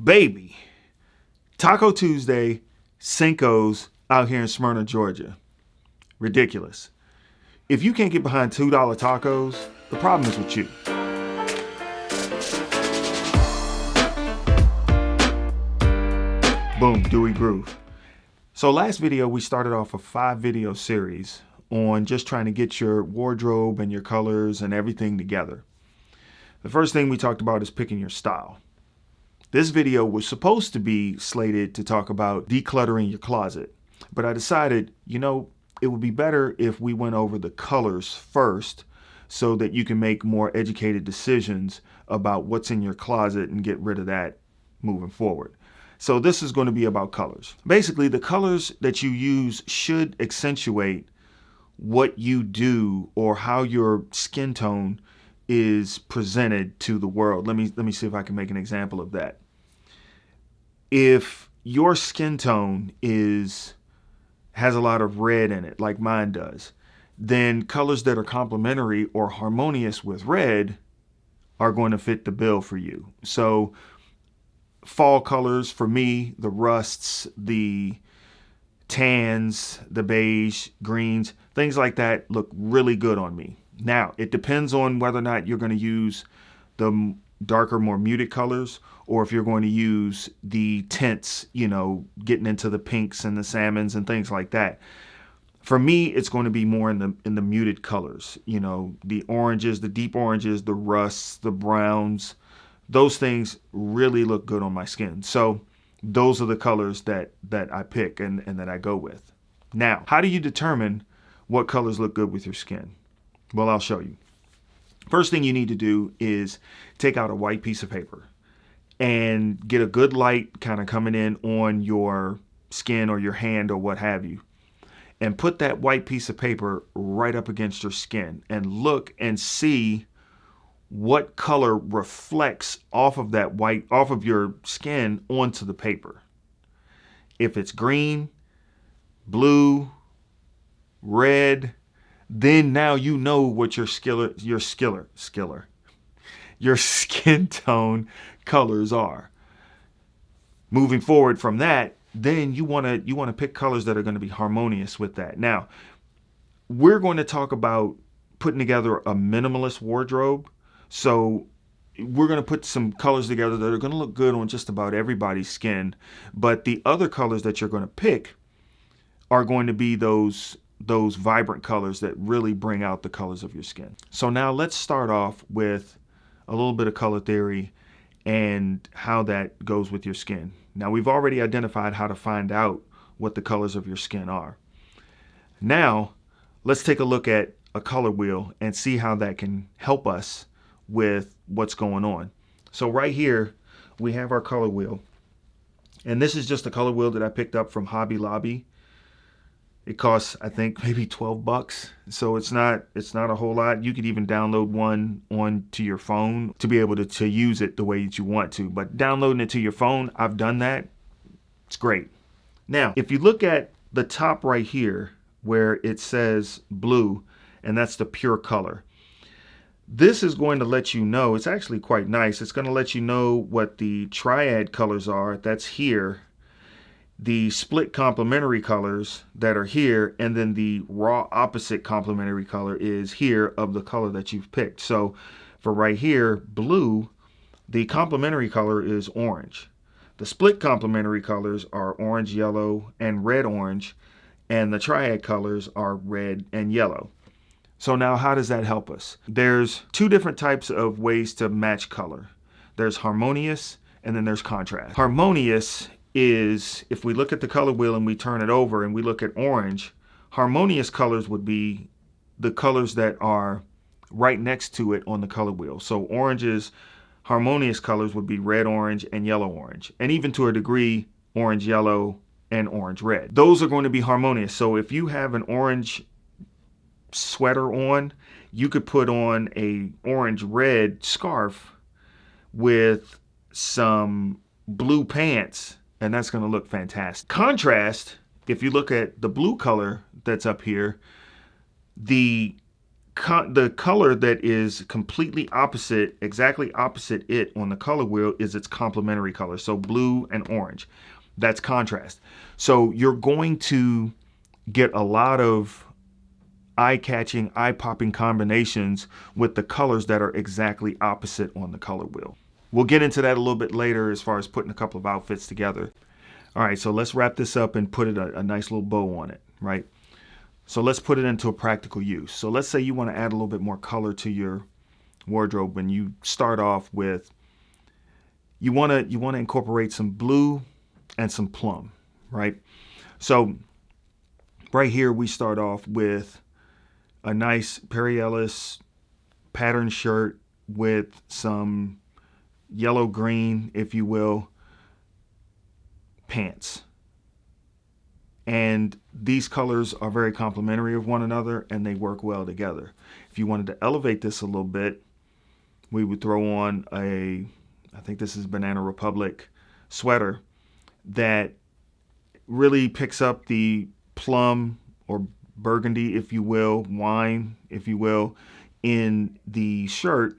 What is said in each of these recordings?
baby, Taco Tuesday, Cinco's out here in Smyrna, Georgia. Ridiculous. If you can't get behind $2 tacos, the problem is with you. Boom, Dewey Groove. So last video, we started off a 5-video series on just trying to get your wardrobe and your colors and everything together. The first thing we talked about is picking your style. This video was supposed to be slated to talk about decluttering your closet, but I decided, it would be better if we went over the colors first so that you can make more educated decisions about what's in your closet and get rid of that moving forward. So this is going to be about colors. Basically, the colors that you use should accentuate what you do or how your skin tone is presented to the world. Let me see if I can make an example of that. If your skin tone has a lot of red in it, like mine does, then colors that are complementary or harmonious with red are going to fit the bill for you. So fall colors for me, the rusts, the tans, the beige, greens, things like that look really good on me. Now, it depends on whether or not you're going to use the darker, more muted colors, or if you're going to use the tints, getting into the pinks and the salmons and things like that. For me, it's going to be more in the muted colors, the oranges, the deep oranges, the rusts, the browns. Those things really look good on my skin. So those are the colors that I pick and that I go with. Now, how do you determine what colors look good with your skin? Well, I'll show you. First thing you need to do is take out a white piece of paper and get a good light kind of coming in on your skin or your hand or what have you. And put that white piece of paper right up against your skin and look and see what color reflects off of that white, off of your skin onto the paper. If it's green, blue, red, then now you know what your skin tone colors are. Moving forward from that, then you want to pick colors that are going to be harmonious with that. Now, we're going to talk about putting together a minimalist wardrobe. So we're going to put some colors together that are going to look good on just about everybody's skin. But the other colors that you're going to pick are going to be those vibrant colors that really bring out the colors of your skin. So now let's start off with a little bit of color theory and how that goes with your skin. Now, we've already identified how to find out what the colors of your skin are. Now, let's take a look at a color wheel and see how that can help us with what's going on. So right here, we have our color wheel. And this is just a color wheel that I picked up from Hobby Lobby. It costs, I think, maybe $12. So it's not a whole lot. You could even download one onto your phone to be able to use it the way that you want to. But downloading it to your phone, I've done that. It's great. Now, if you look at the top right here where it says blue, and that's the pure color, this is going to let you know, it's actually quite nice. It's going to let you know what the triad colors are. That's here. The split complementary colors that are here, and then the raw opposite complementary color is here of the color that you've picked. So for right here, blue, the complementary color is orange. The split complementary colors are orange, yellow, and red, orange, and the triad colors are red and yellow. So now how does that help us? There's two different types of ways to match color. There's harmonious and then there's contrast. Harmonious is, if we look at the color wheel and we turn it over and we look at orange, harmonious colors would be the colors that are right next to it on the color wheel. So orange's harmonious colors would be red, orange, and yellow, orange. And even to a degree, orange, yellow, and orange, red. Those are going to be harmonious. So if you have an orange sweater on, you could put on a orange red scarf with some blue pants, and that's going to look fantastic. Contrast, if you look at the blue color that's up here, the the color that is completely opposite, exactly opposite it on the color wheel is its complementary color. So blue and orange, that's contrast. So you're going to get a lot of eye-catching, eye-popping combinations with the colors that are exactly opposite on the color wheel. We'll get into that a little bit later as far as putting a couple of outfits together. All right, so let's wrap this up and put a nice little bow on it, right? So let's put it into a practical use. So let's say you want to add a little bit more color to your wardrobe, and you start off with, you want to incorporate some blue and some plum, right? So right here we start off with a nice Perry Ellis pattern shirt with some yellow green, if you will, pants. And these colors are very complementary of one another and they work well together. If you wanted to elevate this a little bit, we would throw on I think this is Banana Republic sweater that really picks up the plum or burgundy, if you will, wine, if you will, in the shirt,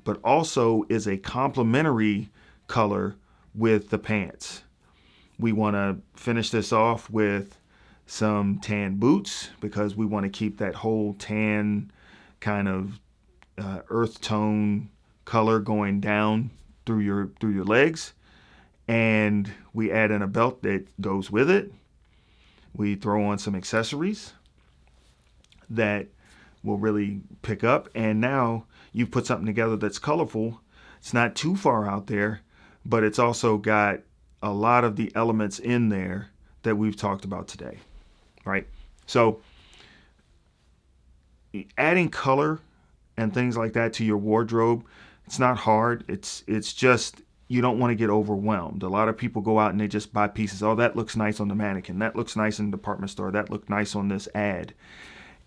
but also is a complementary color with the pants. We want to finish this off with some tan boots because we want to keep that whole tan kind of earth tone color going down through your legs. And we add in a belt that goes with it. We throw on some accessories that will really pick up. And now you've put something together that's colorful. It's not too far out there, but it's also got a lot of the elements in there that we've talked about today, right? So adding color and things like that to your wardrobe, it's not hard. It's just, you don't want to get overwhelmed. A lot of people go out and they just buy pieces. Oh, that looks nice on the mannequin. That looks nice in the department store. That looked nice on this ad.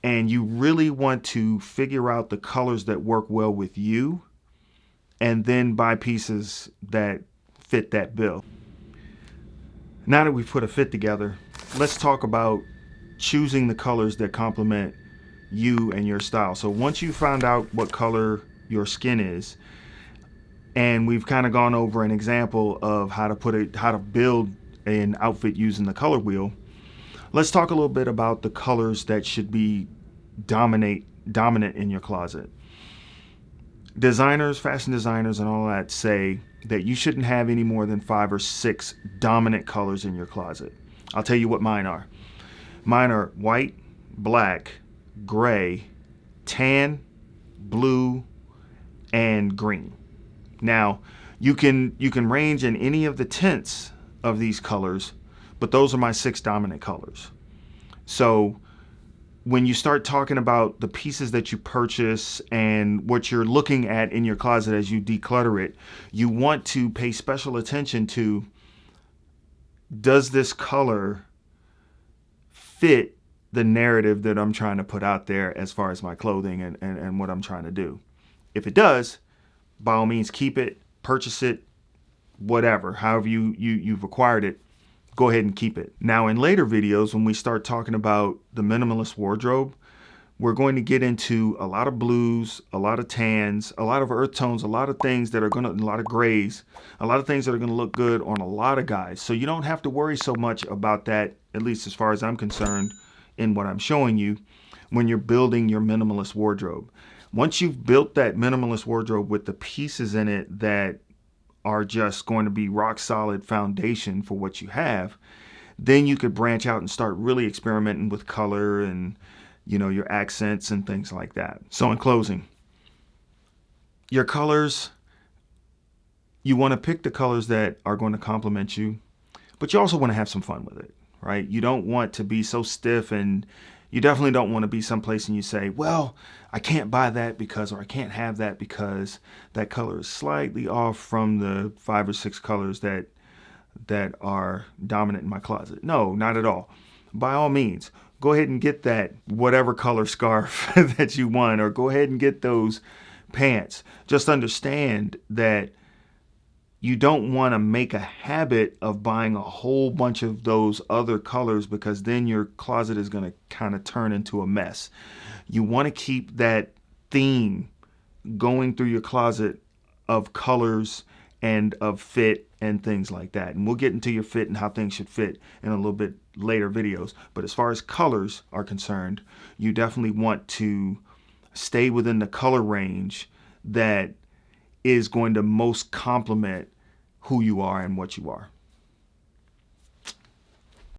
And you really want to figure out the colors that work well with you and then buy pieces that fit that bill. Now that we've put a fit together, let's talk about choosing the colors that complement you and your style. So once you found out what color your skin is, and we've kind of gone over an example of how to build an outfit using the color wheel, let's talk a little bit about the colors that should be dominant in your closet. Designers, fashion designers and all that say that you shouldn't have any more than 5 or 6 dominant colors in your closet. I'll tell you what mine are. Mine are white, black, gray, tan, blue, and green. Now, you can range in any of the tints of these colors, but those are my 6 dominant colors. So when you start talking about the pieces that you purchase and what you're looking at in your closet as you declutter it, you want to pay special attention to, does this color fit the narrative that I'm trying to put out there as far as my clothing and what I'm trying to do? If it does, by all means, keep it, purchase it, whatever, however you've acquired it. Go ahead and keep it. Now, in later videos, when we start talking about the minimalist wardrobe, we're going to get into a lot of blues, a lot of tans, a lot of earth tones, a lot of things that are a lot of grays, a lot of things that are going to look good on a lot of guys. So you don't have to worry so much about that, at least as far as I'm concerned, in what I'm showing you when you're building your minimalist wardrobe. Once you've built that minimalist wardrobe with the pieces in it that are just going to be rock solid foundation for what you have, then you could branch out and start really experimenting with color and, your accents and things like that. So in closing, your colors, you want to pick the colors that are going to complement you, but you also want to have some fun with it, right? You don't want to be so stiff, and you definitely don't want to be someplace and you say, well, I can't buy that because, or I can't have that because that color is slightly off from the 5 or 6 colors that are dominant in my closet. No, not at all. By all means, go ahead and get that whatever color scarf that you want, or go ahead and get those pants. Just understand that you don't want to make a habit of buying a whole bunch of those other colors, because then your closet is going to kind of turn into a mess. You want to keep that theme going through your closet of colors and of fit and things like that. And we'll get into your fit and how things should fit in a little bit later videos. But as far as colors are concerned, you definitely want to stay within the color range that is going to most complement who you are and what you are.